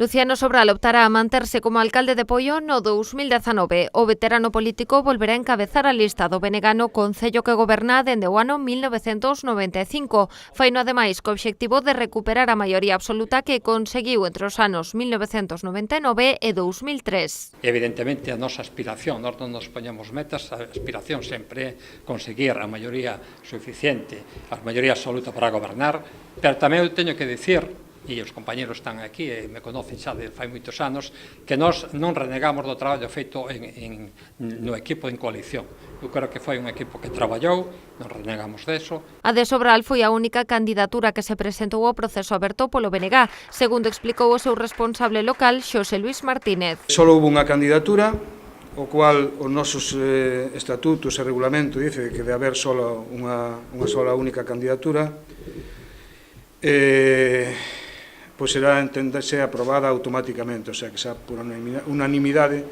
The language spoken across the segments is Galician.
Luciano Sobral optará a manterse como alcalde de Poio no 2019. O veterano político volverá a encabezar a lista do Benegano concello que goberna dende o ano 1995. Faino ademais co obxectivo de recuperar a maioría absoluta que conseguiu entre os anos 1999 e 2003. Evidentemente a nosa aspiración, nós non nos poñemos metas, a aspiración sempre é conseguir a maioría suficiente, a maioría absoluta para gobernar, pero tamén eu teño que dicir, e os compañeros están aquí e me conocen xa de fai moitos anos, que nós non renegamos do traballo feito no equipo en coalición. Eu creo que foi un equipo que traballou, non renegamos deso. A de Sobral foi a única candidatura que se presentou ao proceso aberto polo BNG, segundo explicou o seu responsable local, Xosé Luis Martínez. Só houve unha candidatura, o cual os nosos estatutos e regulamento dice que debe haber só unha sola única candidatura, pois será entenderse aprobada automáticamente, o sea, que xa por unanimidade,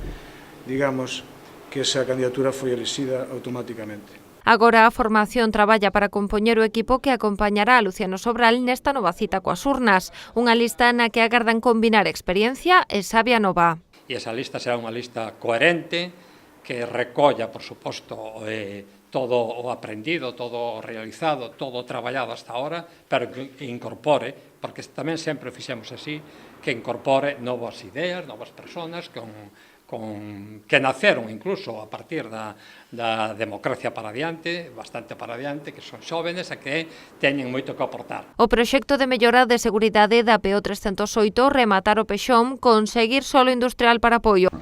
digamos, que esa candidatura foi elixida automáticamente. Agora a formación traballa para compoñer o equipo que acompañará a Luciano Sobral nesta nova cita coas urnas, unha lista na que agardan combinar experiencia e sabia nova. E esa lista será unha lista coherente, que recolla, por suposto, todo o aprendido, todo o realizado, todo o traballado hasta ahora, pero que incorpore, porque tamén sempre o fixemos así, que incorpore novas ideas, novas personas, que naceron incluso a partir da democracia para adiante, bastante para adiante, que son xóvenes e que teñen moito que aportar. O proxecto de mellora de seguridade da PO 308 rematar o pexón, conseguir solo industrial para Poio.